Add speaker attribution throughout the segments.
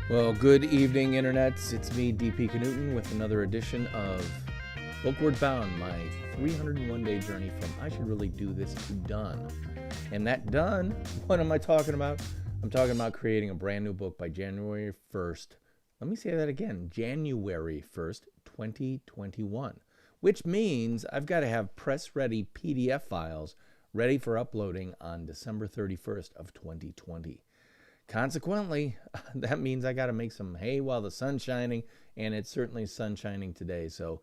Speaker 1: Well, good evening, internets. It's me, DP Knudten, with another edition of BOOKWARD BOUND, my 301-day journey from I should really do this to done. And that done, what am I talking about? I'm talking about creating a brand new book by January 1st. Let me say that again, January 1st, 2021, which means I've got to have press-ready PDF files ready for uploading on December 31st of 2020. Consequently, that means I got to make some hay while the sun's shining, and it's certainly sun shining today. So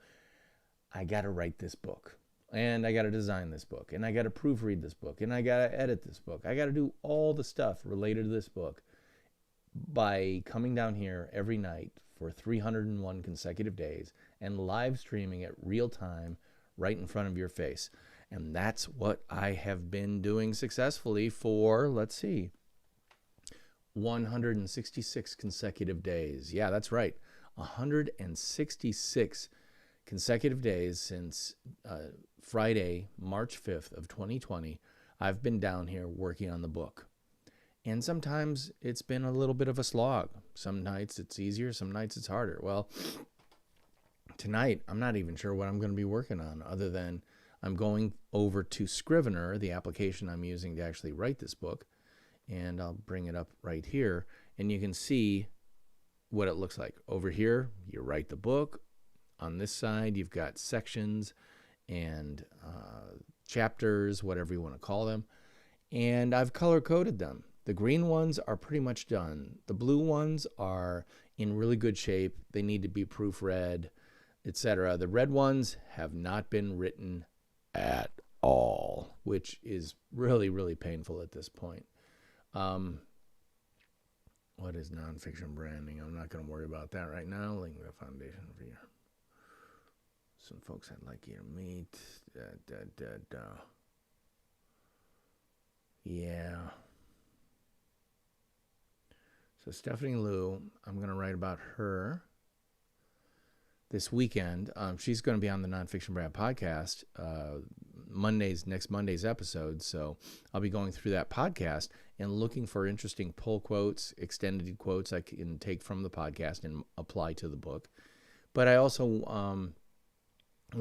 Speaker 1: I got to write this book, and I got to design this book, and I got to proofread this book, and I got to edit this book. I got to do all the stuff related to this book by coming down here every night for 301 consecutive days and live streaming it real time right in front of your face. And that's what I have been doing successfully for, let's see, 166 consecutive days. Yeah, that's right. 166 consecutive days since Friday, March 5th of 2020. I've been down here working on the book. And sometimes it's been a little bit of a slog. Some nights it's easier, some nights it's harder. Well, tonight I'm not even sure what I'm going to be working on, other than I'm going over to Scrivener, the application I'm using to actually write this book. And I'll bring it up right here, and you can see what it looks like. Over here, you write the book. On this side, you've got sections and chapters, whatever you want to call them. And I've color-coded them. The green ones are pretty much done. The blue ones are in really good shape. They need to be proofread, etc. The red ones have not been written at all, which is really, really painful at this point. What is nonfiction branding? I'm not going to worry about that right now. Laying the foundation for you. Some folks I'd like you to meet. Yeah. So Stephanie Liu, I'm going to write about her this weekend. She's going to be on the Nonfiction Brand podcast next Monday's episode. So I'll be going through that podcast and looking for interesting pull quotes, extended quotes I can take from the podcast and apply to the book. But I also want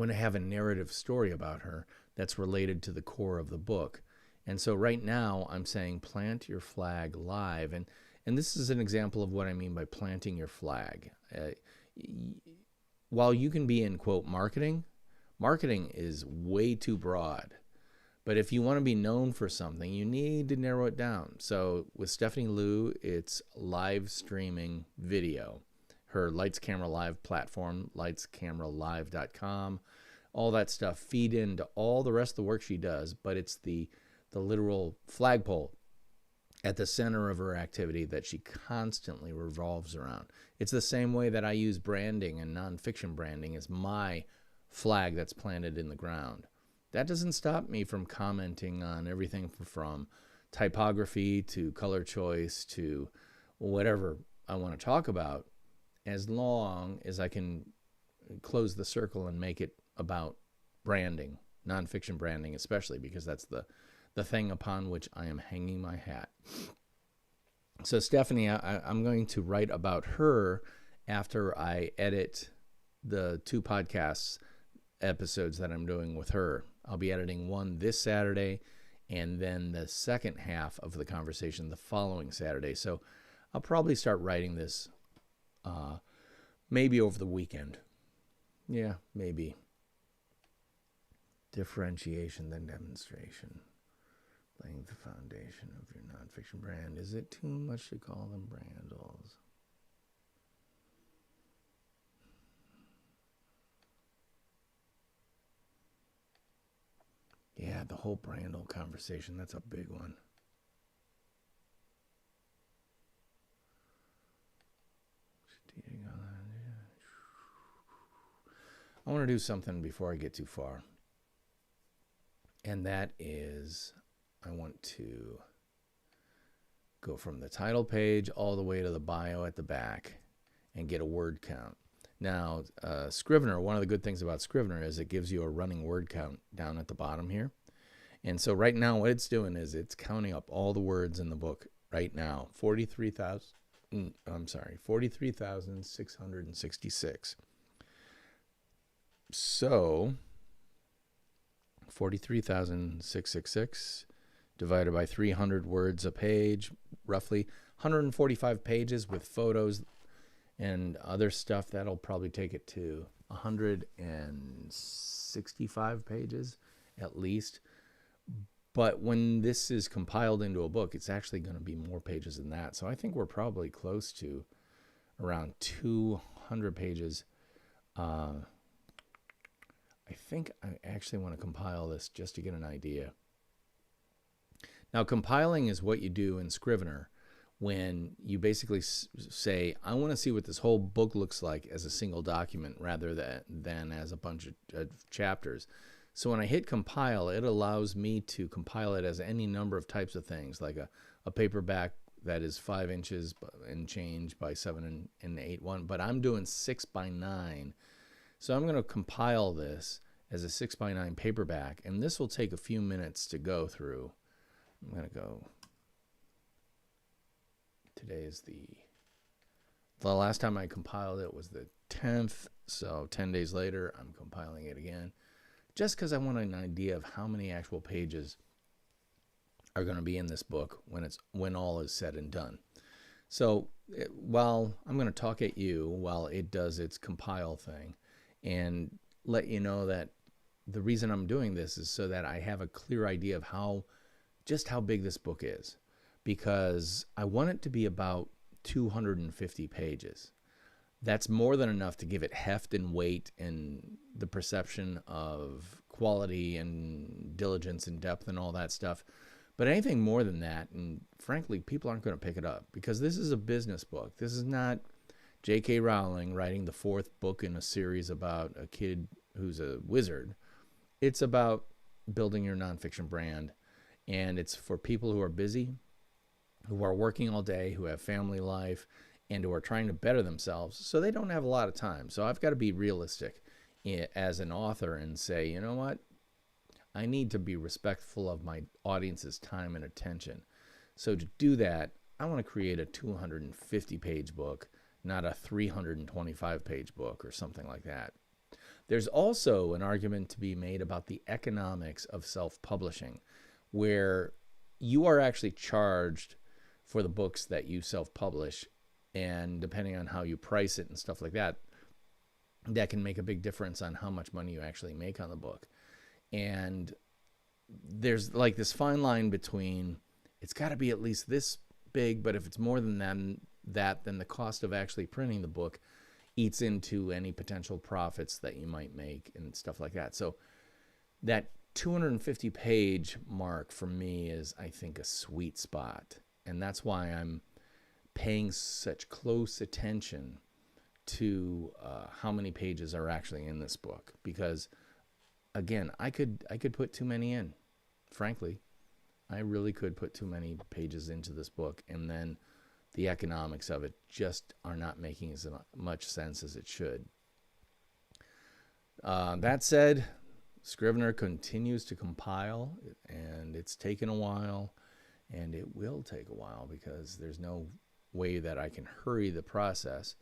Speaker 1: to have a narrative story about her that's related to the core of the book. And so right now I'm saying plant your flag live. And this is an example of what I mean by planting your flag. While you can be in, quote, marketing is way too broad. But if you want to be known for something, you need to narrow it down. So with Stephanie Liu, it's live streaming video. Her Lights Camera Live platform, lightscameralive.com, all that stuff feed into all the rest of the work she does, but it's the literal flagpole at the center of her activity that she constantly revolves around. It's the same way that I use branding and nonfiction branding as my flag that's planted in the ground. That doesn't stop me from commenting on everything from typography to color choice to whatever I want to talk about, as long as I can close the circle and make it about branding, nonfiction branding especially, because that's the thing upon which I am hanging my hat. So Stephanie, I'm going to write about her after I edit the 2 podcasts episodes that I'm doing with her. I'll be editing one this Saturday and then the second half of the conversation the following Saturday. So I'll probably start writing this maybe over the weekend. Yeah, maybe. Differentiation, then demonstration. Laying the foundation of your nonfiction brand. Is it too much to call them brandles? Yeah, the whole brandle conversation, that's a big one. I want to do something before I get too far. And that is, I want to go from the title page all the way to the bio at the back and get a word count. Now, Scrivener, one of the good things about Scrivener is it gives you a running word count down at the bottom here. And so right now what it's doing is it's counting up all the words in the book right now. 43,000. I'm sorry, 43,666. So 43,666 divided by 300 words a page, roughly 145 pages with photos and other stuff. That'll probably take it to 165 pages at least. But when this is compiled into a book, it's actually going to be more pages than that. So I think we're probably close to around 200 pages. I think I actually want to compile this just to get an idea. Now, compiling is what you do in Scrivener when you basically say, I want to see what this whole book looks like as a single document rather than as a bunch of chapters. So when I hit compile, it allows me to compile it as any number of types of things, like a paperback that is 5 inches and change by 7 and 8/1, but I'm doing 6 by 9. So I'm going to compile this as a 6 by 9 paperback, and this will take a few minutes to go through. I'm going to go. Today is the last time I compiled it was the 10th, so 10 days later I'm compiling it again, just because I want an idea of how many actual pages are going to be in this book when all is said and done. So while I'm going to talk at you while it does its compile thing and let you know that the reason I'm doing this is so that I have a clear idea of just how big this book is, because I want it to be about 250 pages. That's more than enough to give it heft and weight and the perception of quality and diligence and depth and all that stuff. But anything more than that, and frankly, people aren't going to pick it up, because this is a business book. This is not J.K. Rowling writing the 4th book in a series about a kid who's a wizard. It's about building your nonfiction brand, and it's for people who are busy, who are working all day, who have family life, and who are trying to better themselves, so they don't have a lot of time. So I've got to be realistic as an author and say, you know what? I need to be respectful of my audience's time and attention. So to do that, I want to create a 250-page book, not a 325-page book or something like that. There's also an argument to be made about the economics of self-publishing, where you are actually charged for the books that you self-publish, and depending on how you price it and stuff like that, that can make a big difference on how much money you actually make on the book. And there's like this fine line between, it's got to be at least this big, but if it's more than that, then the cost of actually printing the book eats into any potential profits that you might make and stuff like that. So that 250-page mark for me is, I think, a sweet spot. And that's why I'm paying such close attention to how many pages are actually in this book. Because, again, I could put too many in, frankly. I really could put too many pages into this book, and then the economics of it just are not making as much sense as it should. That said, Scrivener continues to compile, and it's taken a while, and it will take a while because there's no way that I can hurry the process.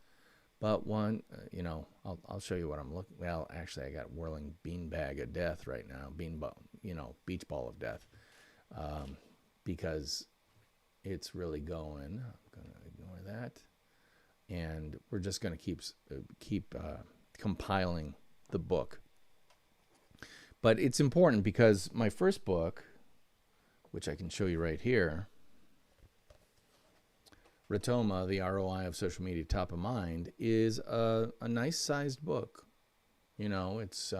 Speaker 1: But I'll show you what I'm looking. Well, actually, I got whirling beanbag of death right now, beach ball of death, because it's really going. I'm going to ignore that, and we're just going to keep compiling the book. But it's important because my first book, which I can show you right here, Rotoma, the ROI of Social Media Top of Mind, is a nice sized book. It's,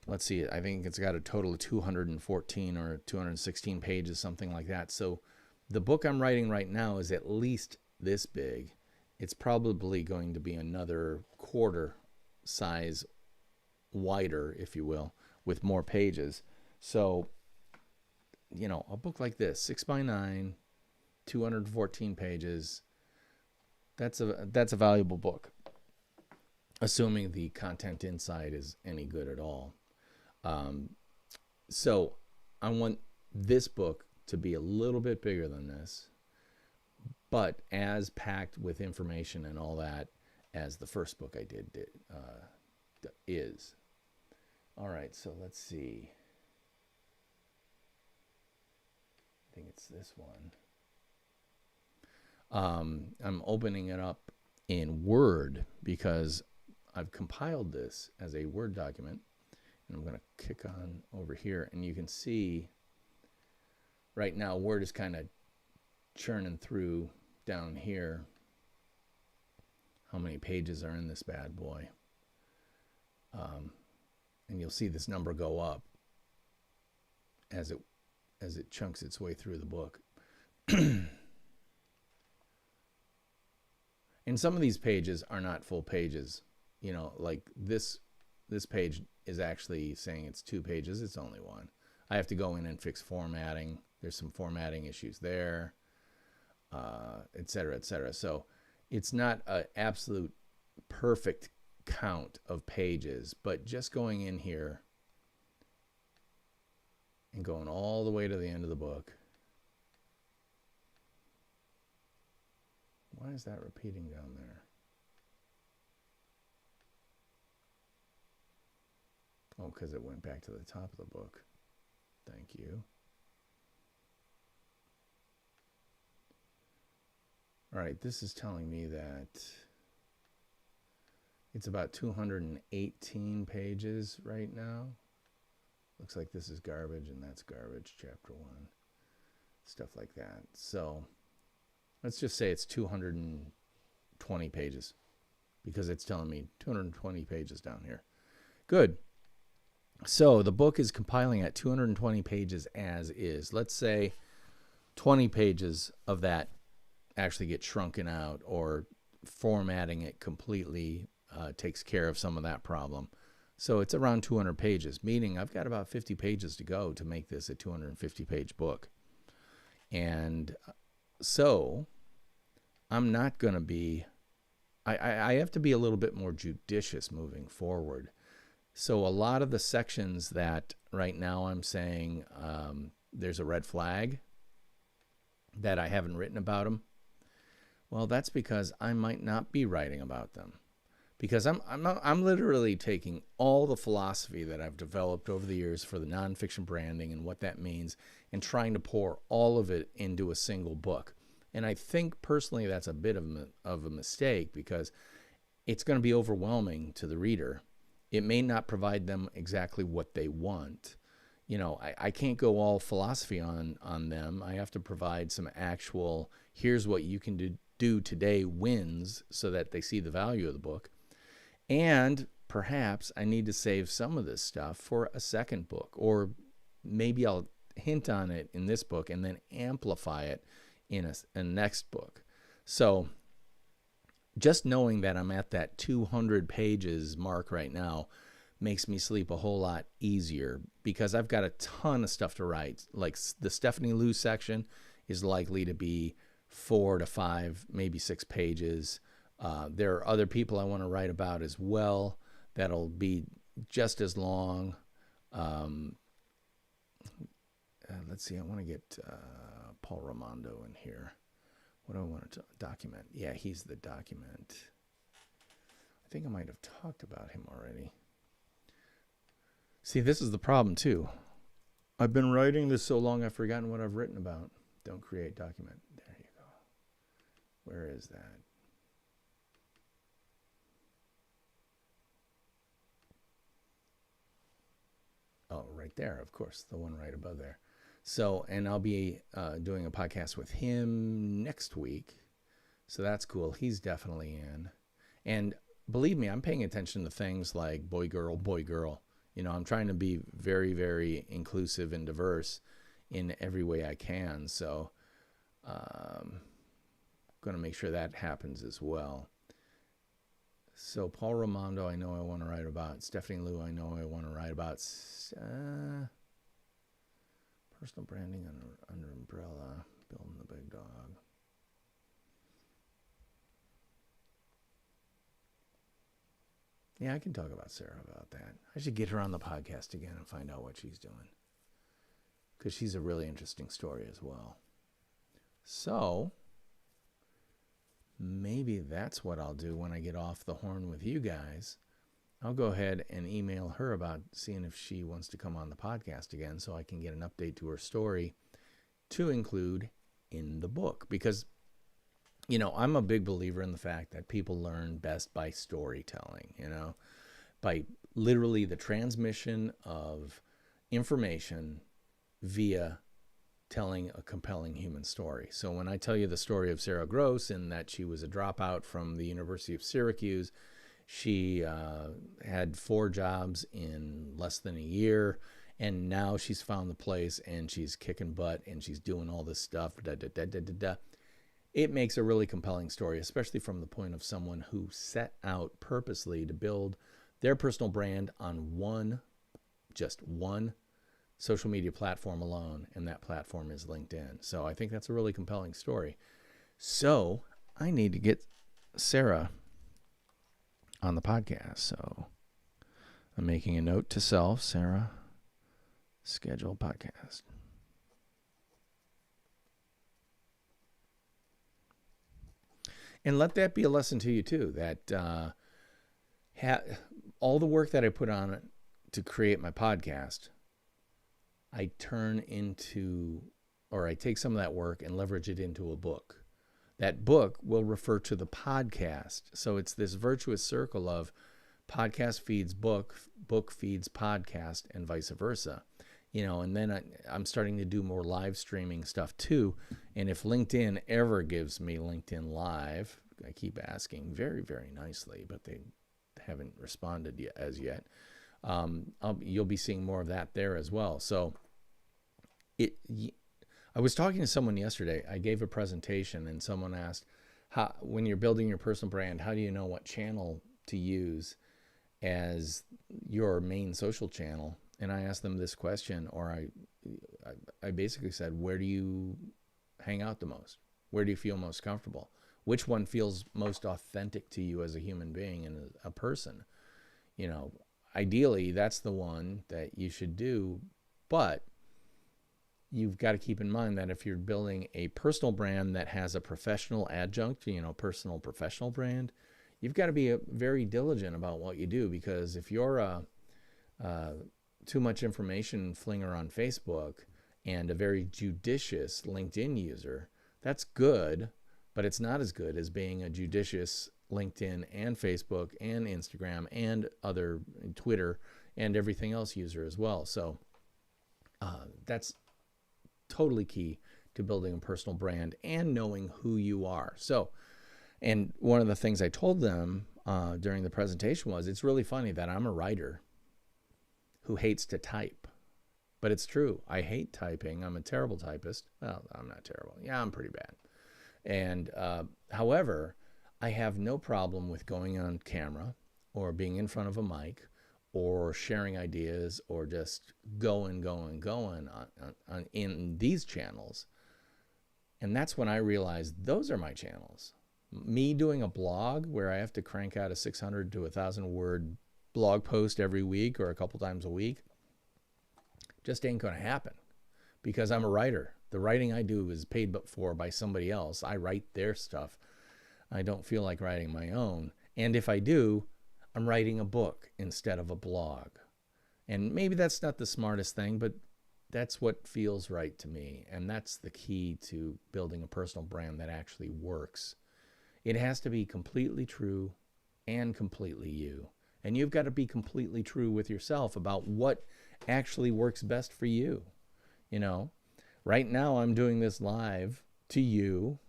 Speaker 1: let's see, I think it's got a total of 214 or 216 pages, something like that. So the book I'm writing right now is at least this big. It's probably going to be another quarter size wider, if you will, with more pages. So, a book like this, 6 by 9, 214 pages, that's a valuable book, assuming the content inside is any good at all. So I want this book to be a little bit bigger than this, but as packed with information and all that as the first book I did is. All right, so let's see. I think it's this one. I'm opening it up in Word because I've compiled this as a Word document. And I'm going to kick on over here, and you can see right now Word is kind of churning through down here how many pages are in this bad boy. And you'll see this number go up as it chunks its way through the book. And some of these pages are not full pages. You know, like this page is actually saying it's 2 pages. It's only 1. I have to go in and fix formatting. There's some formatting issues there, et cetera, et cetera. So it's not an absolute perfect count of pages, but just going in here and going all the way to the end of the book. Why is that repeating down there? Oh, because it went back to the top of the book. Thank you. All right, this is telling me that it's about 218 pages right now. Looks like this is garbage and that's garbage, chapter 1. Stuff like that. So let's just say it's 220 pages because it's telling me 220 pages down here. Good. So the book is compiling at 220 pages as is. Let's say 20 pages of that actually get shrunken out, or formatting it completely takes care of some of that problem. So it's around 200 pages, meaning I've got about 50 pages to go to make this a 250-page book. And so I'm not going to be, I have to be a little bit more judicious moving forward. So a lot of the sections that right now I'm saying there's a red flag that I haven't written about them, well, that's because I might not be writing about them. Because I'm literally taking all the philosophy that I've developed over the years for the nonfiction branding and what that means and trying to pour all of it into a single book. And I think personally that's a bit of a mistake because it's going to be overwhelming to the reader. It may not provide them exactly what they want. You know, I can't go all philosophy on them. I have to provide some actual, here's what you can do today wins so that they see the value of the book. And perhaps I need to save some of this stuff for a second book, or maybe I'll hint on it in this book and then amplify it in a next book. So just knowing that I'm at that 200 pages mark right now makes me sleep a whole lot easier because I've got a ton of stuff to write. Like the Stephanie Liu section is likely to be 4 to 5, maybe 6 pages. There are other people I want to write about as well that'll be just as long. Let's see, I want to get Paul Raimondo in here. What do I want to document? Yeah, he's the document. I think I might have talked about him already. See, this is the problem too. I've been writing this so long I've forgotten what I've written about. Don't create document. There you go. Where is that? Oh, right there, of course, the one right above there. So, and I'll be doing a podcast with him next week. So that's cool. He's definitely in. And believe me, I'm paying attention to things like boy, girl, boy, girl. You know, I'm trying to be very, very inclusive and diverse in every way I can. So I'm going to make sure that happens as well. So Paul Raimondo, I know I want to write about. Stephanie Liu, I know I want to write about. Personal branding under umbrella, building the big dog. Yeah, I can talk about Sarah about that. I should get her on the podcast again and find out what she's doing, because she's a really interesting story as well. So maybe that's what I'll do when I get off the horn with you guys. I'll go ahead and email her about seeing if she wants to come on the podcast again so I can get an update to her story to include in the book. Because, I'm a big believer in the fact that people learn best by storytelling, by literally the transmission of information via telling a compelling human story. So when I tell you the story of Sarah Gross and that she was a dropout from the University of Syracuse, she had 4 jobs in less than a year, and now she's found the place and she's kicking butt and she's doing all this stuff. It makes a really compelling story, especially from the point of someone who set out purposely to build their personal brand on just one social media platform alone, and that platform is LinkedIn. So I think that's a really compelling story. So I need to get Sarah on the podcast. So I'm making a note to self, Sarah, schedule podcast. And let that be a lesson to you too, that all the work that I put on it to create my podcast, I take some of that work and leverage it into a book. That book will refer to the podcast. So it's this virtuous circle of podcast feeds book, book feeds podcast, and vice versa. And then I'm starting to do more live streaming stuff too. And if LinkedIn ever gives me LinkedIn Live, I keep asking very, very nicely, but they haven't responded as yet. You'll be seeing more of that there as well. So I was talking to someone yesterday. I gave a presentation and someone asked, when you're building your personal brand, how do you know what channel to use as your main social channel? And I asked them this question, or I basically said, where do you hang out the most? Where do you feel most comfortable? Which one feels most authentic to you as a human being and a person? Ideally, that's the one that you should do, but you've got to keep in mind that if you're building a personal brand that has a professional adjunct, personal professional brand, you've got to be very diligent about what you do, because if you're too much information flinger on Facebook and a very judicious LinkedIn user, that's good, but it's not as good as being a judicious LinkedIn and Facebook and Instagram and other Twitter and everything else user as well. So that's totally key to building a personal brand and knowing who you are. So, and one of the things I told them during the presentation was, it's really funny that I'm a writer who hates to type. But it's true. I hate typing. I'm a terrible typist. Well, I'm not terrible. Yeah, I'm pretty bad. And however, I have no problem with going on camera or being in front of a mic or sharing ideas or just going on in these channels. And that's when I realized those are my channels. Me doing a blog where I have to crank out a 600 to 1,000 word blog post every week or a couple times a week just ain't going to happen, because I'm a writer. The writing I do is paid for by somebody else. I write their stuff. I don't feel like writing my own. And if I do, I'm writing a book instead of a blog. And maybe that's not the smartest thing, but that's what feels right to me. And that's the key to building a personal brand that actually works. It has to be completely true and completely you. And you've got to be completely true with yourself about what actually works best for you. Right now I'm doing this live to you,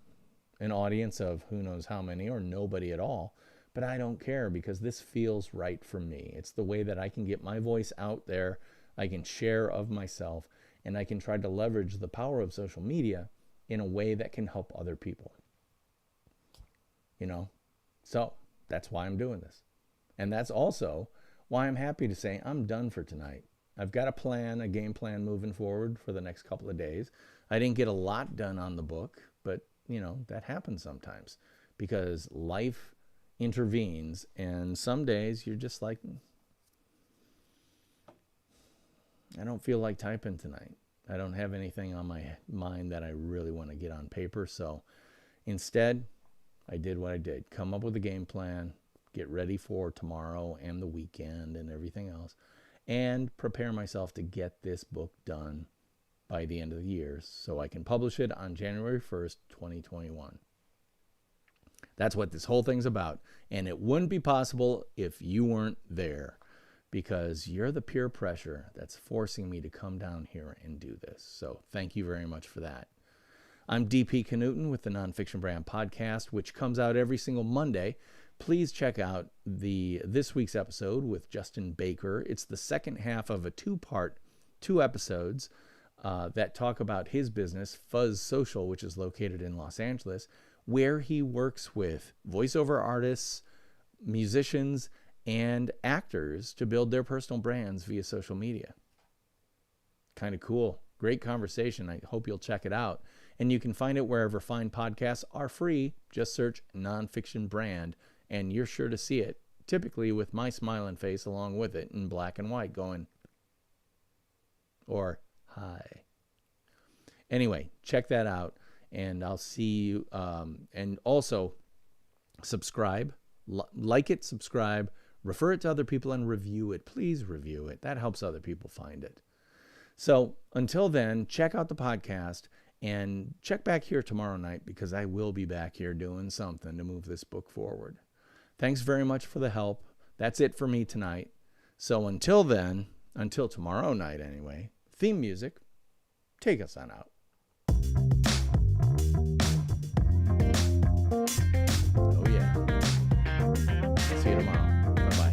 Speaker 1: an audience of who knows how many or nobody at all. But I don't care, because this feels right for me. It's the way that I can get my voice out there. I can share of myself, and I can try to leverage the power of social media in a way that can help other people. So that's why I'm doing this. And that's also why I'm happy to say I'm done for tonight. I've got a game plan moving forward for the next couple of days. I didn't get a lot done on the book, but that happens sometimes because life intervenes, and some days you're just like, I don't feel like typing tonight. I don't have anything on my mind that I really want to get on paper. So instead, I did what I did. Come up with a game plan, get ready for tomorrow and the weekend and everything else, and prepare myself to get this book done by the end of the year so I can publish it on January 1st, 2021. That's what this whole thing's about. And it wouldn't be possible if you weren't there, because you're the peer pressure that's forcing me to come down here and do this. So thank you very much for that. I'm DP Knudten with the Nonfiction Brand podcast, which comes out every single Monday. Please check out this week's episode with Justin Baker. It's the second half of a two episodes that talk about his business, Fuzz Social, which is located in Los Angeles, where he works with voiceover artists, musicians, and actors to build their personal brands via social media. Kind of cool. Great conversation. I hope you'll check it out. And you can find it wherever fine podcasts are free. Just search Nonfiction Brand, and you're sure to see it, typically with my smiling face along with it in black and white going, or hi. Anyway, check that out, and I'll see you. And also, subscribe, like it, subscribe, refer it to other people, and review it. Please review it. That helps other people find it. So until then, check out the podcast and check back here tomorrow night, because I will be back here doing something to move this book forward. Thanks very much for the help. That's it for me tonight. So until then, until tomorrow night anyway, theme music, take us on out.